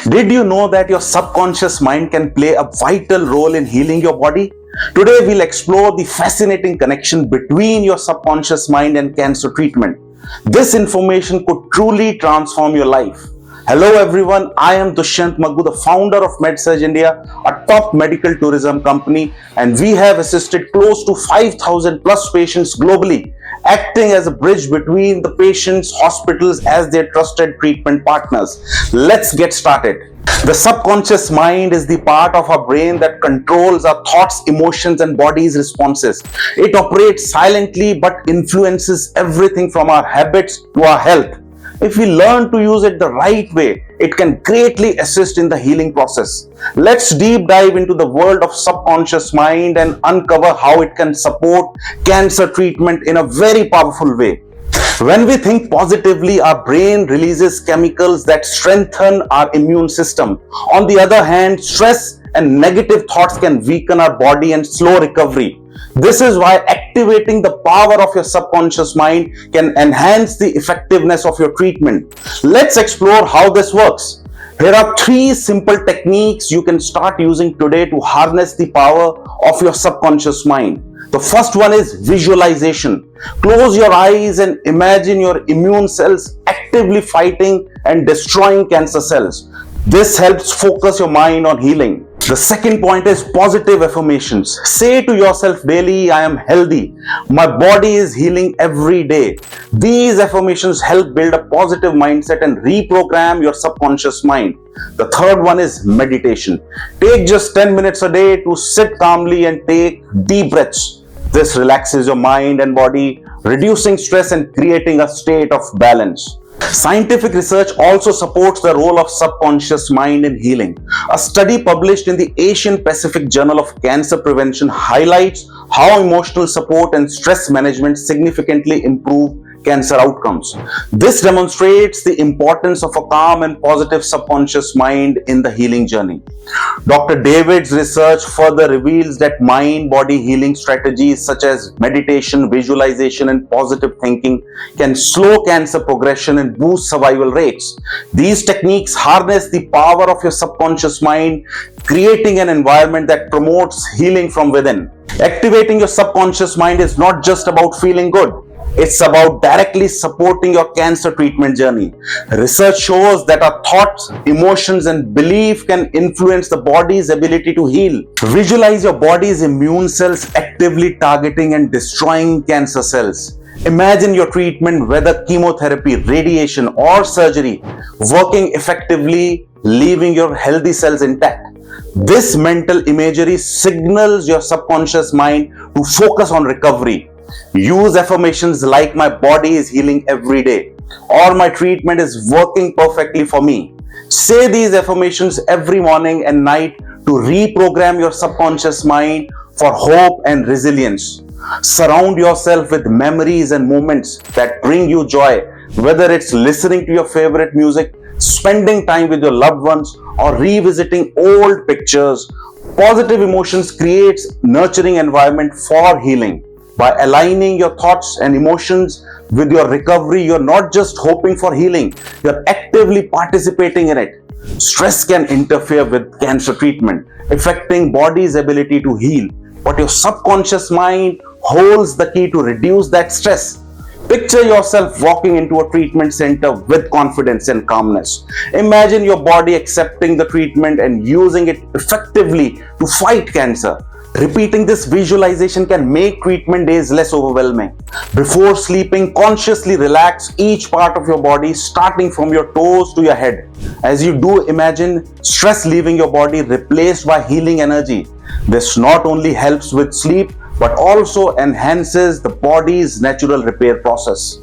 Did you know that your subconscious mind can play a vital role in healing your body? Today we'll explore the fascinating connection between your subconscious mind and cancer treatment. This information could truly transform your life. Hello everyone, I am Dushyant Maggu, the founder of MedSurge India, a top medical tourism company, and we have assisted close to 5,000 plus patients globally, acting as a bridge between the patients, hospitals as their trusted treatment partners. Let's get started. The subconscious mind is the part of our brain that controls our thoughts, emotions, and body's responses. It operates silently but influences everything from our habits to our health. If we learn to use it the right way, it can greatly assist in the healing process. Let's deep dive into the world of subconscious mind and uncover how it can support cancer treatment in a very powerful way. When we think positively, our brain releases chemicals that strengthen our immune system. On the other hand, stress and negative thoughts can weaken our body and slow recovery. This is why activating the power of your subconscious mind can enhance the effectiveness of your treatment. Let's explore how this works. Here are 3 simple techniques you can start using today to harness the power of your subconscious mind. The first one is visualization. Close your eyes and imagine your immune cells actively fighting and destroying cancer cells. This helps focus your mind on healing. The second point is positive affirmations. Say to yourself daily, I am healthy. My body is healing every day. These affirmations help build a positive mindset and reprogram your subconscious mind. The third one is meditation. Take just 10 minutes a day to sit calmly and take deep breaths. This relaxes your mind and body, reducing stress and creating a state of balance. Scientific research also supports the role of subconscious mind in healing. A study published in the Asian Pacific Journal of Cancer Prevention highlights how emotional support and stress management significantly improve cancer outcomes. This demonstrates the importance of a calm and positive subconscious mind in the healing journey. Dr. David's research further reveals that mind-body healing strategies such as meditation, visualization, and positive thinking can slow cancer progression and boost survival rates. These techniques harness the power of your subconscious mind, creating an environment that promotes healing from within. Activating your subconscious mind is not just about feeling good. It's about directly supporting your cancer treatment journey. Research shows that our thoughts, emotions, and belief can influence the body's ability to heal. Visualize your body's immune cells actively targeting and destroying cancer cells. Imagine your treatment, whether chemotherapy, radiation, or surgery, working effectively, leaving your healthy cells intact. This mental imagery signals your subconscious mind to focus on recovery. Use affirmations like my body is healing every day or my treatment is working perfectly for me. Say these affirmations every morning and night to reprogram your subconscious mind for hope and resilience. Surround yourself with memories and moments that bring you joy, whether it's listening to your favorite music, spending time with your loved ones, or revisiting old pictures. Positive emotions creates nurturing environment for healing. By aligning your thoughts and emotions with your recovery, you're not just hoping for healing, you're actively participating in it. Stress can interfere with cancer treatment, affecting body's ability to heal. But your subconscious mind holds the key to reduce that stress. Picture yourself walking into a treatment center with confidence and calmness. Imagine your body accepting the treatment and using it effectively to fight cancer. Repeating this visualization can make treatment days less overwhelming. Before sleeping, consciously relax each part of your body, starting from your toes to your head. As you do, imagine stress leaving your body, replaced by healing energy. This not only helps with sleep, but also enhances the body's natural repair process.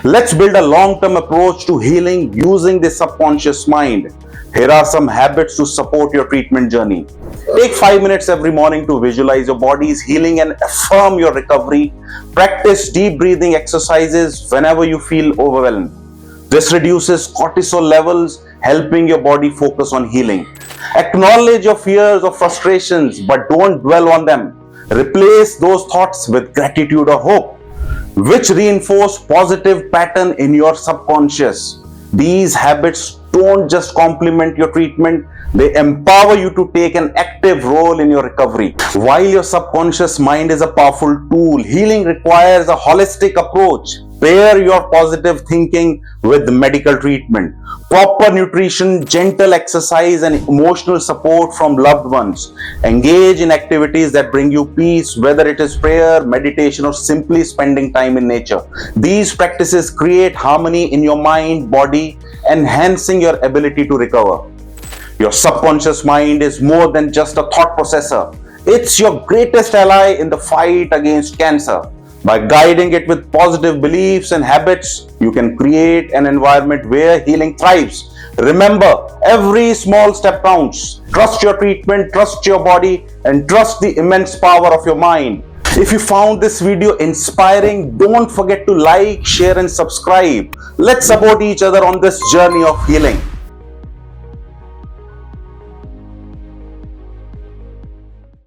Let's build a long-term approach to healing using the subconscious mind. Here are some habits to support your treatment journey. Take 5 minutes every morning to visualize your body's healing and affirm your recovery. Practice deep breathing exercises whenever you feel overwhelmed. This reduces cortisol levels, helping your body focus on healing. Acknowledge your fears or frustrations, but don't dwell on them. Replace those thoughts with gratitude or hope, which reinforce positive pattern in your subconscious. These habits don't just complement your treatment, they empower you to take an active role in your recovery. While your subconscious mind is a powerful tool, healing requires a holistic approach. Pair your positive thinking with medical treatment. Proper nutrition, gentle exercise, and emotional support from loved ones. Engage in activities that bring you peace, whether it is prayer, meditation, or simply spending time in nature. These practices create harmony in your mind, body, enhancing your ability to recover. Your subconscious mind is more than just a thought processor. It's your greatest ally in the fight against cancer. By guiding it with positive beliefs and habits, you can create an environment where healing thrives. Remember, every small step counts. Trust your treatment, trust your body, and trust the immense power of your mind. If you found this video inspiring, don't forget to like, share, and subscribe. Let's support each other on this journey of healing.